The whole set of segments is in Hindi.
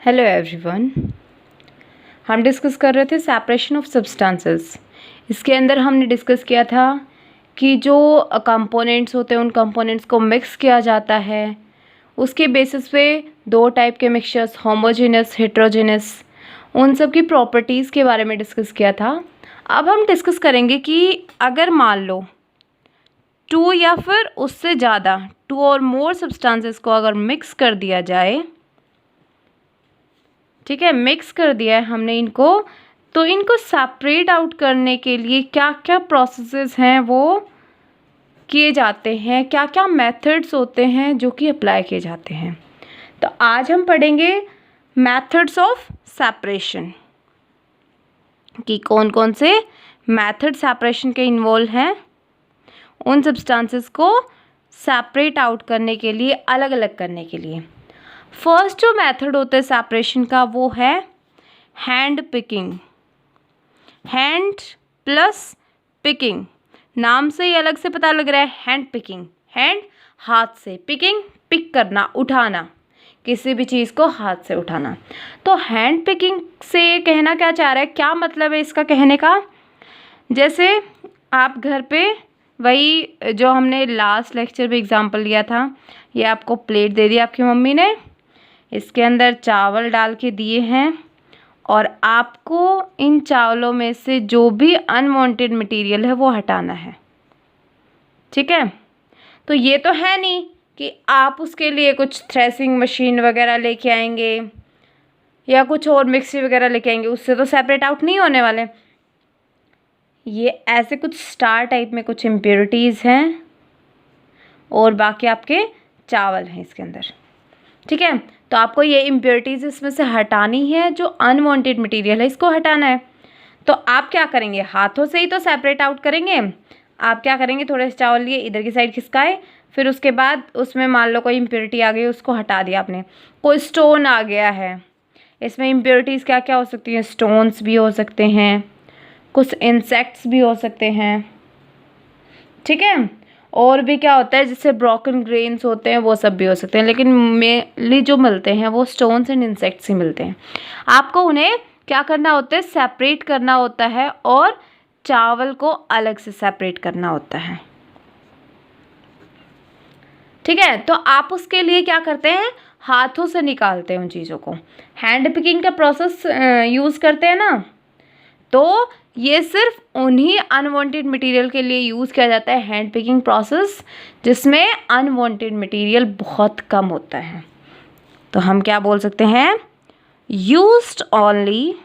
Hello everyone. हम डिस्कस कर रहे थे सेपरेशन ऑफ सब्सटेंसेस। इसके अंदर हमने डिस्कस किया था कि जो कंपोनेंट्स होते हैं उन कंपोनेंट्स को मिक्स किया जाता है। उसके बेसिस पे दो टाइप के मिक्सचर्स, होमोजेनस, हेट्रोजेनस, उन सब की प्रॉपर्टीज़ के बारे में डिस्कस किया था। अब हम डिस्कस करेंगे कि अगर मान लो टू या फिर उससे ज़्यादा, टू और मोर सब्सटेंसेस को अगर मिक्स कर दिया जाए, ठीक है, मिक्स कर दिया है हमने इनको, तो इनको सेपरेट आउट करने के लिए क्या क्या प्रोसेसेस हैं वो किए जाते हैं, क्या क्या मेथड्स होते हैं जो कि अप्लाई किए जाते हैं। तो आज हम पढ़ेंगे मेथड्स ऑफ सेपरेशन कि कौन कौन से मेथड सेपरेशन के इन्वॉल्व हैं, उन सब्सटेंसेस को सेपरेट आउट करने के लिए, अलग अलग करने के लिए। फर्स्ट जो मेथड होता है सेपरेशन का वो है hand picking. Hand plus picking, नाम से ही अलग से पता लग रहा है। हैंड पिकिंग, हैंड हाथ से, पिकिंग पिक करना, उठाना, किसी भी चीज़ को हाथ से उठाना। तो हैंड पिकिंग से कहना क्या चाह रहा है, क्या मतलब है इसका कहने का। जैसे आप घर पे वही जो हमने लास्ट लेक्चर में एग्जांपल लिया था, ये आपको प्लेट दे दी आपकी मम्मी ने, इसके अंदर चावल डाल के दिए हैं और आपको इन चावलों में से जो भी अनवांटेड मटेरियल है वो हटाना है। ठीक है, तो ये तो है नहीं कि आप उसके लिए कुछ थ्रेसिंग मशीन वगैरह लेके आएंगे या कुछ और मिक्सी वगैरह लेके आएंगे, उससे तो सेपरेट आउट नहीं होने वाले। ये ऐसे कुछ स्टार टाइप में कुछ इम्प्योरिटीज़ हैं और बाकी आपके चावल हैं इसके अंदर। ठीक है, तो आपको ये इम्प्योरिटीज़ इसमें से हटानी है, जो अनवांटेड मटेरियल है इसको हटाना है। तो आप क्या करेंगे, हाथों से ही तो सेपरेट आउट करेंगे। आप क्या करेंगे, थोड़े से चावल लिए, इधर की साइड खिसकाए, फिर उसके बाद उसमें मान लो कोई इम्प्योरिटी आ गई, उसको हटा दिया आपने। कोई स्टोन आ गया है, इसमें इम्प्योरिटीज़ क्या क्या हो सकती हैं, स्टोन्स भी हो सकते हैं, कुछ इंसेक्ट्स भी हो सकते हैं। ठीक है, और भी क्या होता है, जैसे ब्रोकन ग्रेन्स होते हैं, वो सब भी हो सकते हैं, लेकिन मेनली जो मिलते हैं वो स्टोन्स एंड इंसेक्ट्स ही मिलते हैं। आपको उन्हें क्या करना होता है, सेपरेट करना होता है और चावल को अलग से सेपरेट करना होता है। ठीक है, तो आप उसके लिए क्या करते हैं, हाथों से निकालते हैं उन चीज़ों को। हैंड पिकिंग का प्रोसेस यूज़ करते हैं ना, तो ये सिर्फ उन्हीं अनवांटेड मटेरियल के लिए यूज़ किया जाता है, हैंड पिकिंग प्रोसेस, जिसमें अनवांटेड मटेरियल बहुत कम होता है। तो हम क्या बोल सकते हैं, used only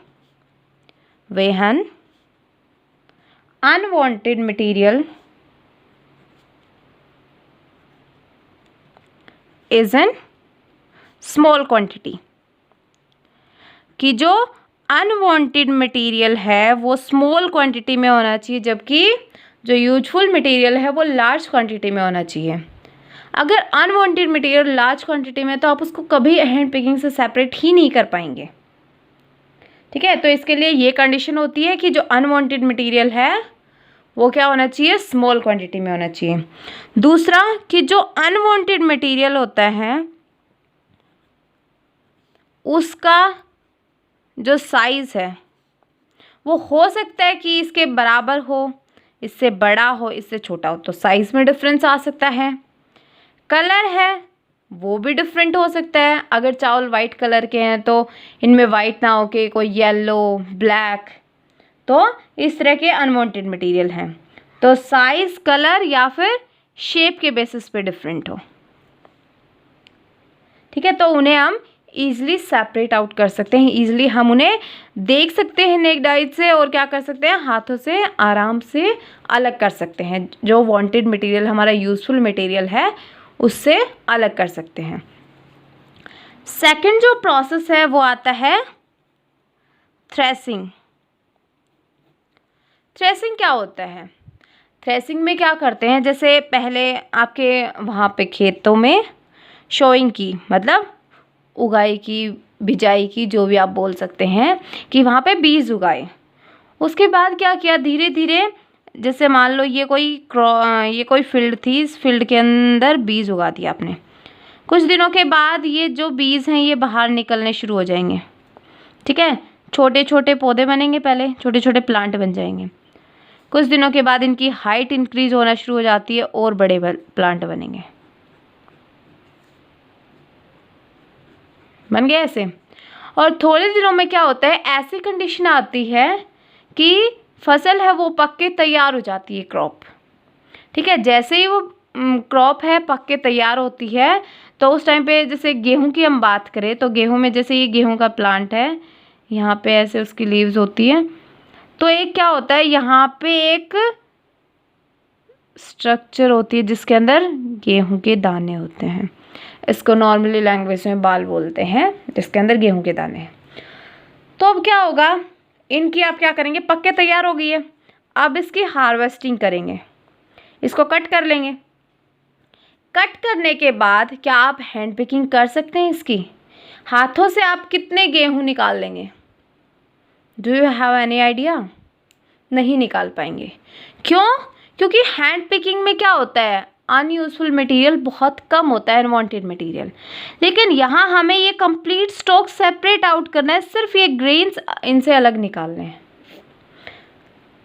when unwanted material is in small quantity. कि जो अनवांटेड मटेरियल है वो स्मॉल क्वांटिटी में होना चाहिए, जबकि जो यूजफुल मटेरियल है वो लार्ज क्वांटिटी में होना चाहिए। अगर अनवांटेड मटेरियल लार्ज क्वांटिटी में, तो आप उसको कभी हैंड पिकिंग से सेपरेट ही नहीं कर पाएंगे। ठीक है, तो इसके लिए ये कंडीशन होती है कि जो अनवांटेड मटेरियल है वो क्या होना चाहिए, स्मॉल क्वांटिटी में होना चाहिए। दूसरा कि जो अनवांटेड मटेरियल होता है उसका जो साइज़ है वो हो सकता है कि इसके बराबर हो, इससे बड़ा हो, इससे छोटा हो, तो साइज़ में डिफरेंस आ सकता है। कलर है वो भी डिफरेंट हो सकता है। अगर चावल वाइट कलर के हैं तो इनमें वाइट ना हो के कोई येलो, ब्लैक, तो इस तरह के अनवांटेड मटेरियल हैं। तो साइज़, कलर या फिर शेप के बेसिस पे डिफरेंट हो। ठीक है, तो उन्हें हम ईज़िली सेपरेट आउट कर सकते हैं, ईज़िली हम उन्हें देख सकते हैं नेक्ड आई से, और क्या कर सकते हैं, हाथों से आराम से अलग कर सकते हैं। जो वांटेड मटेरियल हमारा यूज़फुल मटेरियल है उससे अलग कर सकते हैं। सेकंड जो प्रोसेस है वो आता है थ्रेसिंग। थ्रेसिंग क्या होता है, थ्रेसिंग में क्या करते हैं, जैसे पहले आपके वहाँ पे खेतों में शोइंग की, मतलब उगाई की, बिजाई की, जो भी आप बोल सकते हैं, कि वहाँ पे बीज उगाए। उसके बाद क्या किया, धीरे धीरे, जैसे मान लो ये कोई फील्ड थी, इस फील्ड के अंदर बीज उगा दिया आपने। कुछ दिनों के बाद ये जो बीज हैं ये बाहर निकलने शुरू हो जाएंगे। ठीक है, छोटे छोटे पौधे बनेंगे, पहले छोटे छोटे प्लांट बन जाएंगे। कुछ दिनों के बाद इनकी हाइट इंक्रीज होना शुरू हो जाती है और बड़े प्लांट बनेंगे। बन गया ऐसे। और थोड़े दिनों में क्या होता है, ऐसी कंडीशन आती है कि फसल है वो पक के तैयार हो जाती है, क्रॉप। ठीक है, जैसे ही वो क्रॉप है पक के तैयार होती है तो उस टाइम पे, जैसे गेहूं की हम बात करें तो गेहूं में जैसे ये गेहूं का प्लांट है, यहाँ पे ऐसे उसकी लीव्स होती है, तो एक क्या होता है, यहाँ पे एक स्ट्रक्चर होती है जिसके अंदर गेहूं के दाने होते हैं। इसको नॉर्मली लैंग्वेज में बाल बोलते हैं, जिसके अंदर गेहूं के दाने हैं। तो अब क्या होगा, इनकी आप क्या करेंगे, पक के तैयार हो गई है, अब इसकी हार्वेस्टिंग करेंगे, इसको कट कर लेंगे। कट करने के बाद क्या आप हैंड पिकिंग कर सकते हैं इसकी? हाथों से आप कितने गेहूं निकाल लेंगे? Do you have any idea? नहीं निकाल पाएंगे। क्यों? क्योंकि हैंड पिकिंग में क्या होता है, अनयूजफुल मटेरियल बहुत कम होता है, अनवांटेड मटेरियल। लेकिन यहाँ हमें ये कंप्लीट स्टॉक सेपरेट आउट करना है, सिर्फ ये ग्रेन्स इनसे अलग निकालने हैं।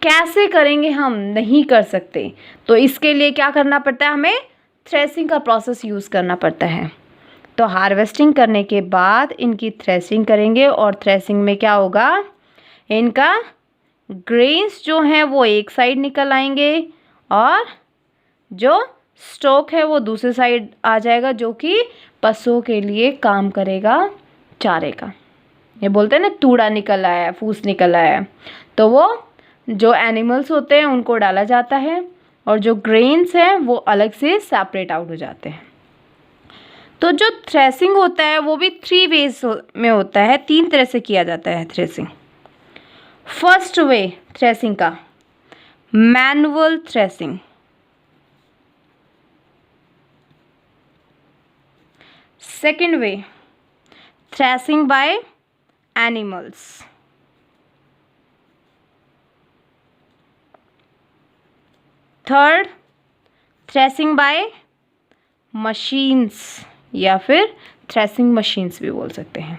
कैसे करेंगे हम? नहीं कर सकते। तो इसके लिए क्या करना पड़ता है, हमें थ्रेसिंग का प्रोसेस यूज़ करना पड़ता है। तो हार्वेस्टिंग करने के बाद इनकी थ्रेसिंग करेंगे, और थ्रेसिंग में क्या होगा, इनका ग्रेन्स जो हैं वो एक साइड निकल आएंगे और जो स्टॉक है वो दूसरी साइड आ जाएगा, जो कि पशुओं के लिए काम करेगा, चारे का। ये बोलते हैं ना, तूड़ा निकल आया है, फूस निकल आया है, तो वो जो एनिमल्स होते हैं उनको डाला जाता है, और जो ग्रेन्स हैं वो अलग से सेपरेट आउट हो जाते हैं। तो जो थ्रेसिंग होता है वो भी 3 वेज में होता है, 3 तरह से किया जाता है थ्रेसिंग। फर्स्ट वे थ्रेसिंग का, manual threshing. Second way, threshing by animals. Third, threshing by machines, या फिर थ्रेसिंग मशीन्स भी बोल सकते हैं।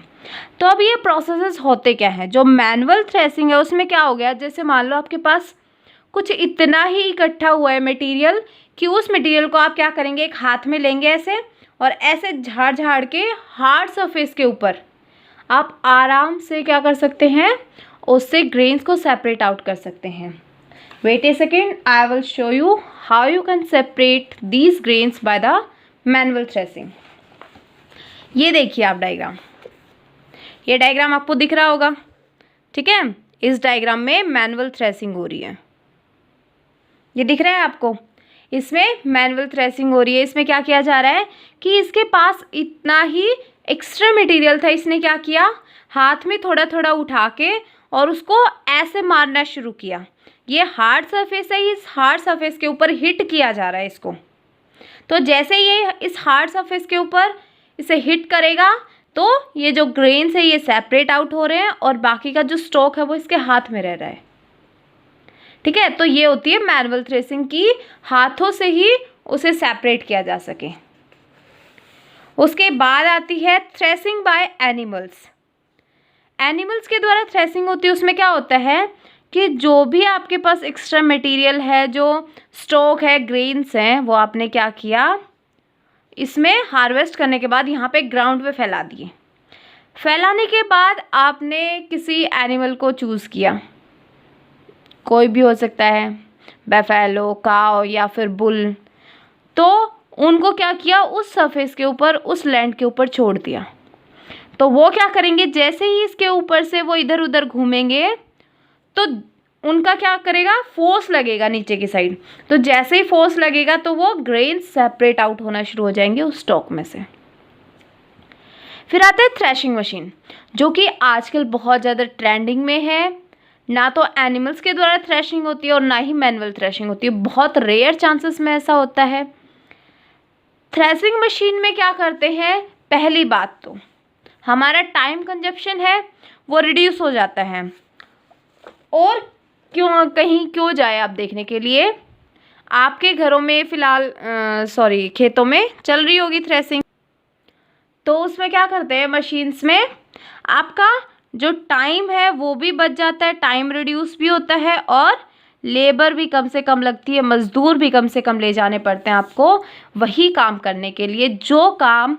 तो अब ये प्रोसेसेस होते क्या हैं? जो मैनुअल थ्रेसिंग है उसमें क्या हो गया, जैसे मान लो आपके पास कुछ इतना ही इकट्ठा हुआ है मटेरियल कि उस मटेरियल को आप क्या करेंगे, एक हाथ में लेंगे ऐसे, और ऐसे झाड़ झाड़ के हार्ड सरफेस के ऊपर आप आराम से क्या कर सकते हैं, उससे ग्रेन्स को सेपरेट आउट कर सकते हैं। Wait a second, I will show you how you can separate these grains by the manual threshing. ये देखिए आप डायग्राम, ये डायग्राम आपको दिख रहा होगा। ठीक है, इस डायग्राम में मैनुअल थ्रेसिंग हो रही है, ये दिख रहा है आपको। इसमें मैनुअल थ्रेसिंग हो रही है। इसमें क्या किया जा रहा है कि इसके पास इतना ही एक्स्ट्रा मटेरियल था, इसने क्या किया, हाथ में थोड़ा थोड़ा उठा के और उसको ऐसे मारना शुरू किया। ये हार्ड सरफेस है, इस हार्ड सरफेस के ऊपर हिट किया जा रहा है इसको। तो जैसे ये इस हार्ड सरफेस के ऊपर इसे हिट करेगा तो ये जो ग्रेन्स है ये सेपरेट आउट हो रहे हैं, और बाकी का जो स्टॉक है वो इसके हाथ में रह रहा है। ठीक है, तो ये होती है मैनुअल थ्रेसिंग की, हाथों से ही उसे सेपरेट किया जा सके। उसके बाद आती है थ्रेसिंग बाय एनिमल्स। एनिमल्स के द्वारा थ्रेसिंग होती है, उसमें क्या होता है कि जो भी आपके पास एक्स्ट्रा मटेरियल है, जो स्टॉक है, ग्रेन्स हैं, वो आपने क्या किया, इसमें हार्वेस्ट करने के बाद यहाँ पे ग्राउंड पे फैला दिए। फैलाने के बाद आपने किसी एनिमल को चूज़ किया, कोई भी हो सकता है, बैफेलो, काव या फिर बुल। तो उनको क्या किया, उस सरफेस के ऊपर, उस लैंड के ऊपर छोड़ दिया। तो वो क्या करेंगे, जैसे ही इसके ऊपर से वो इधर उधर घूमेंगे तो उनका क्या करेगा, फोर्स लगेगा नीचे की साइड। तो जैसे ही फोर्स लगेगा तो वो ग्रेन सेपरेट आउट होना शुरू हो जाएंगे उस स्टॉक में से। फिर आता है थ्रेशिंग मशीन, जो कि आजकल बहुत ज़्यादा ट्रेंडिंग में है। ना तो एनिमल्स के द्वारा थ्रेशिंग होती है और ना ही मैनुअल थ्रेशिंग होती है, बहुत रेयर चांसेस में ऐसा होता है। थ्रेशिंग मशीन में क्या करते हैं, पहली बात तो हमारा टाइम कंजप्शन है वो रिड्यूस हो जाता है। और क्यों जाए आप देखने के लिए, आपके घरों में फ़िलहाल खेतों में चल रही होगी थ्रेसिंग। तो उसमें क्या करते हैं मशीन्स में, आपका जो टाइम है वो भी बच जाता है, टाइम रिड्यूस भी होता है और लेबर भी कम से कम लगती है, मज़दूर भी कम से कम ले जाने पड़ते हैं आपको वही काम करने के लिए जो काम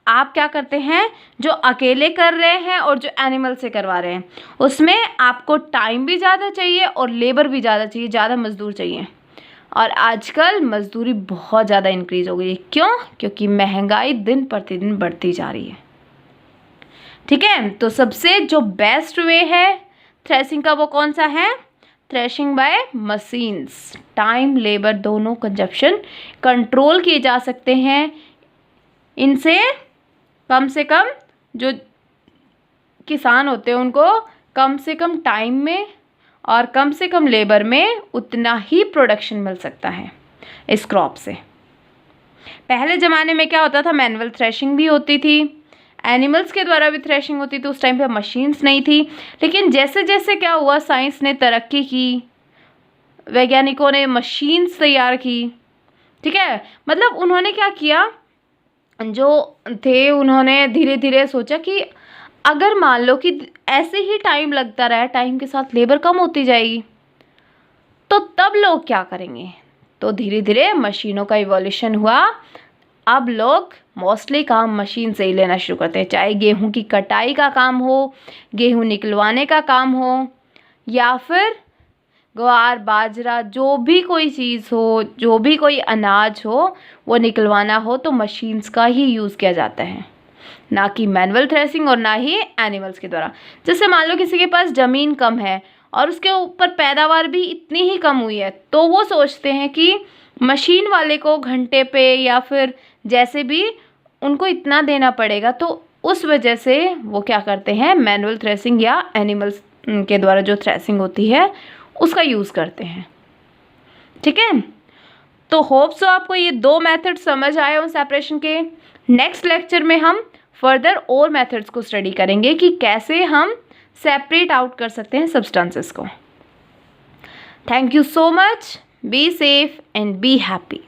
आप क्या करते हैं, जो अकेले कर रहे हैं और जो एनिमल से करवा रहे हैं, उसमें आपको टाइम भी ज़्यादा चाहिए और लेबर भी ज़्यादा चाहिए, ज़्यादा मज़दूर चाहिए। और आजकल मज़दूरी बहुत ज़्यादा इंक्रीज़ हो गई है। क्यों? क्योंकि महंगाई दिन प्रतिदिन बढ़ती जा रही है। ठीक है, तो सबसे जो बेस्ट वे है थ्रेसिंग का वो कौन सा है? Threshing by machines. Time labour दोनों कंजप्शन कंट्रोल किए जा सकते हैं। इनसे कम से कम जो किसान होते हैं उनको कम से कम टाइम में और कम से कम लेबर में उतना ही प्रोडक्शन मिल सकता है इस क्रॉप से। पहले ज़माने में क्या होता था, मैनुअल थ्रेशिंग भी होती थी, एनिमल्स के द्वारा भी थ्रेशिंग होती थी। उस टाइम पे मशीन्स नहीं थी, लेकिन जैसे जैसे क्या हुआ, साइंस ने तरक्की की, वैज्ञानिकों ने मशीन्स तैयार की। ठीक है, मतलब उन्होंने क्या किया, जो थे उन्होंने धीरे धीरे सोचा कि अगर मान लो कि ऐसे ही टाइम लगता रहा, टाइम के साथ लेबर कम होती जाएगी, तो तब लोग क्या करेंगे। तो धीरे धीरे मशीनों का इवोल्यूशन हुआ। अब लोग मोस्टली काम मशीन से ही लेना शुरू करते हैं, चाहे गेहूं की कटाई का काम हो, गेहूं निकलवाने का काम हो, या फिर ग्वार बाजरा जो भी कोई चीज़ हो, जो भी कोई अनाज हो वो निकलवाना हो तो मशीन्स का ही यूज़ किया जाता है, ना कि मैनुअल थ्रेसिंग और ना ही एनिमल्स के द्वारा। जैसे मान लो किसी के पास ज़मीन कम है और उसके ऊपर पैदावार भी इतनी ही कम हुई है, तो वो सोचते हैं कि मशीन वाले को घंटे पे या फिर जैसे भी उनको इतना देना पड़ेगा, तो उस वजह से वो क्या करते हैं, मैनुअल थ्रेसिंग या एनिमल्स के द्वारा जो थ्रेसिंग होती है उसका यूज़ करते हैं। ठीक है, तो होप सो आपको ये 2 मेथड समझ आए हो सेपरेशन के। नेक्स्ट लेक्चर में हम फर्दर और मेथड्स को स्टडी करेंगे कि कैसे हम सेपरेट आउट कर सकते हैं सब्सटेंसेस को। Thank you so much, be safe and be happy.